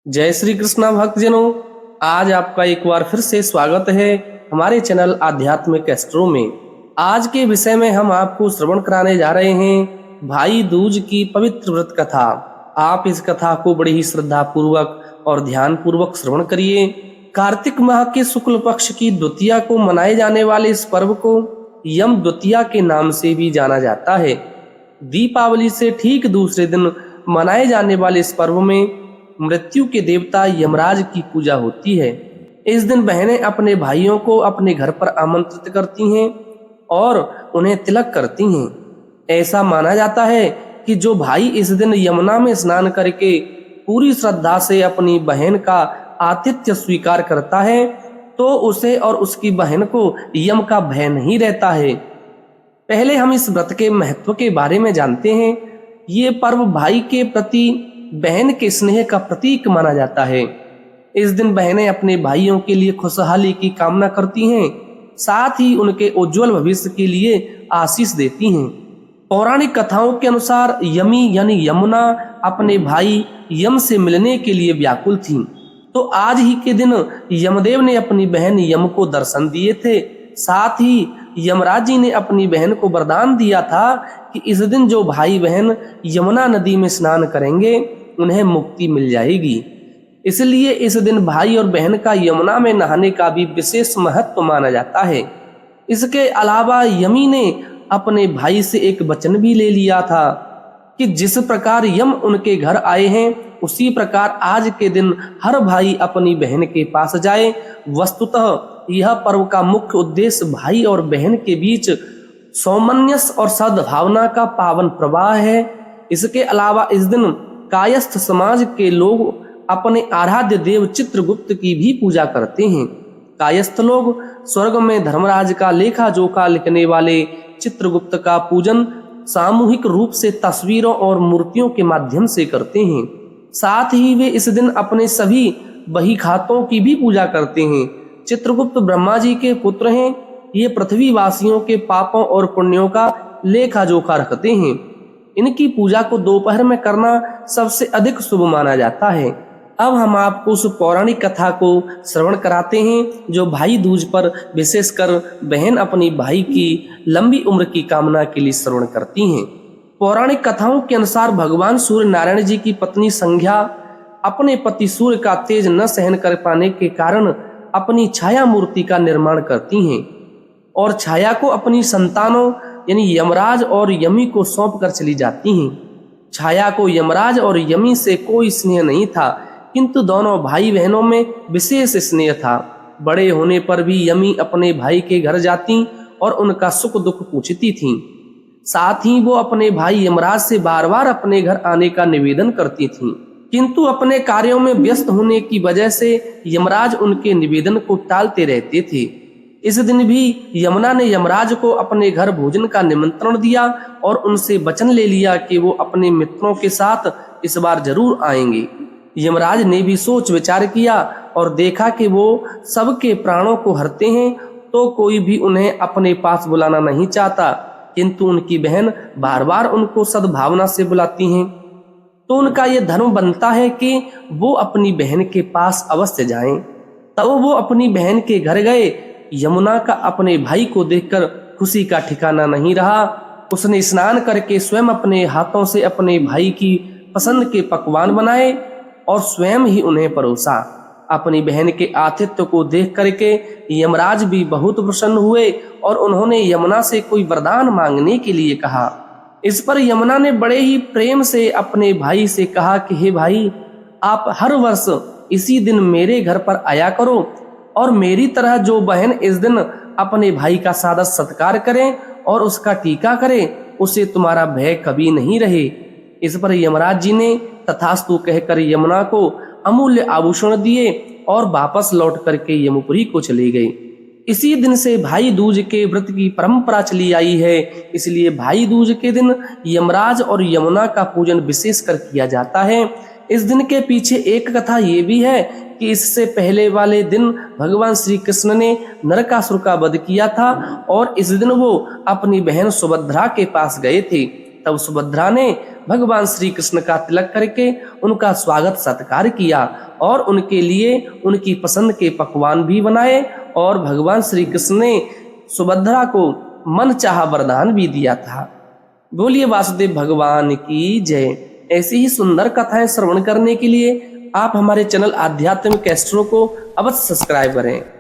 जय श्री कृष्णा भक्तजनों। आज आपका एक बार फिर से स्वागत है हमारे चैनल आध्यात्मिक एस्ट्रो में। आज के विषय में हम आपको श्रवण कराने जा रहे हैं भाई दूज की पवित्र व्रत कथा। आप इस कथा को बड़ी ही श्रद्धा पूर्वक और ध्यान पूर्वक श्रवण करिए। कार्तिक माह के शुक्ल पक्ष की द्वितीया को मनाए जाने वाले इस पर्व को यम द्वितीया के नाम से भी जाना जाता है। दीपावली से ठीक दूसरे दिन मनाए जाने वाले इस पर्व में मृत्यु के देवता यमराज की पूजा होती है। इस दिन बहनें अपने भाइयों को अपने घर पर आमंत्रित करती हैं और उन्हें तिलक करती हैं। ऐसा माना जाता है कि जो भाई इस दिन यमुना में स्नान करके पूरी श्रद्धा से अपनी बहन का आतिथ्य स्वीकार करता है तो उसे और उसकी बहन को यम का भय नहीं रहता है। पहले हम इस व्रत के महत्व के बारे में जानते हैं। ये पर्व भाई के प्रति बहन के स्नेह का प्रतीक माना जाता है। इस दिन बहनें अपने भाइयों के लिए खुशहाली की कामना करती हैं, साथ ही उनके उज्जवल भविष्य के लिए आशीष देती हैं। पौराणिक कथाओं के अनुसार यमी यानी यमुना अपने भाई यम से मिलने के लिए व्याकुल थीं, तो आज ही के दिन यमदेव ने अपनी बहन यम को दर्शन दिए थे। साथ ही यमराज जी ने अपनी बहन को वरदान दिया था कि इस दिन जो भाई बहन यमुना नदी में स्नान करेंगे उन्हें मुक्ति मिल जाएगी। इसलिए इस दिन भाई और बहन का यमुना में नहाने का भी विशेष महत्व माना जाता है। इसके अलावा यमी ने अपने भाई से एक वचन भी ले लिया था कि जिस प्रकार यम उनके घर आए हैं उसी प्रकार आज के दिन हर भाई अपनी बहन के पास जाए। वस्तुतः यह पर्व का मुख्य उद्देश्य भाई और बहन के बीच सौमनस्य और सद्भावना का पावन प्रवाह है। इसके अलावा इस दिन कायस्थ समाज के लोग अपने आराध्य देव चित्रगुप्त की भी पूजा करते हैं। कायस्थ लोग स्वर्ग में धर्मराज का लेखा जोखा लिखने वाले चित्रगुप्त का पूजन सामूहिक रूप से तस्वीरों और मूर्तियों के माध्यम से करते हैं। साथ ही वे इस दिन अपने सभी बही खातों की भी पूजा करते हैं। चित्रगुप्त ब्रह्मा जी के पुत्र हैं। ये पृथ्वी वासियों के पापों और पुण्यों का लेखा जोखा रखते हैं। इनकी पूजा को दोपहर में करना सबसे अधिक शुभ माना जाता है। अब हम आपको उस पौराणिक कथा को श्रवण कराते हैं जो भाई दूज पर विशेषकर बहन अपनी भाई की लंबी उम्र की कामना के लिए श्रवण करती हैं। पौराणिक कथाओं के अनुसार भगवान सूर्य नारायण जी की पत्नी संध्या अपने पति सूर्य का तेज न सहन कर पाने के कारण अपनी छाया मूर्ति का निर्माण करती हैं और छाया को अपनी संतानों यानी यमराज और यमी को सौंप कर चली जाती हैं। छाया को यमराज और यमी से कोई स्नेह नहीं था, किंतु दोनों भाई बहनों में विशेष स्नेह था। बड़े होने पर भी यमी अपने भाई के घर जाती और उनका सुख दुख पूछती थीं। साथ ही वो अपने भाई यमराज से बार बार अपने घर आने का निवेदन करती थीं, किंतु अपने कार्यों में व्यस्त होने की वजह से यमराज उनके निवेदन को टालते रहते थे। इस दिन भी यमुना ने यमराज को अपने घर भोजन का निमंत्रण दिया और उनसे वचन ले लिया कि वो अपने मित्रों के साथ इस बार जरूर आएंगे। यमराज ने भी सोच विचार किया और देखा कि वो सबके प्राणों को हरते हैं तो कोई भी उन्हें अपने पास बुलाना नहीं चाहता, किंतु उनकी बहन बार बार उनको सद्भावना से बुलाती हैं, तो उनका ये धर्म बनता है कि वो अपनी बहन के पास अवश्य जाएं। तब वो अपनी बहन के घर गए। यमुना का अपने भाई को देखकर खुशी का ठिकाना नहीं रहा। उसने स्नान करके स्वयं अपने हाथों से अपने भाई की पसंद के पकवान बनाए और स्वयं ही उन्हें परोसा। अपनी बहन के आतिथ्य को देख करके यमराज भी बहुत प्रसन्न हुए और उन्होंने यमुना से कोई वरदान मांगने के लिए कहा। इस पर यमुना ने बड़े ही प्रेम से अपने भाई से कहा कि हे भाई, आप हर वर्ष इसी दिन मेरे घर पर आया करो और मेरी तरह जो बहन इस दिन अपने भाई का सादर सत्कार करे और उसका टीका करे उसे तुम्हारा भय कभी नहीं रहे। इस पर यमराज जी ने तथास्तु कहकर यमुना को अमूल्य आभूषण दिए और वापस लौट करके यमुपुरी को चले गए। इसी दिन से भाई दूज के व्रत की परंपरा चली आई है। इसलिए भाई दूज के दिन यमराज और यमुना का पूजन विशेष कर किया जाता है। इस दिन के पीछे एक कथा ये भी है कि इससे पहले वाले दिन भगवान श्री कृष्ण ने नरकासुर का वध किया था और इस दिन वो अपनी बहन सुभद्रा के पास गए थे तब सुभद्रा ने भगवान श्री कृष्ण का तिलक करके उनका स्वागत सत्कार किया और उनके लिए उनकी पसंद के पकवान भी बनाए और भगवान श्री कृष्ण ने सुभद्रा को मन चाहा वरदान भी दिया था। बोलिए वासुदेव भगवान की जय। ऐसी ही सुंदर कथाएं श्रवण करने के लिए आप हमारे चैनल आध्यात्मिक एस्ट्रो को अवश्य सब्सक्राइब करें।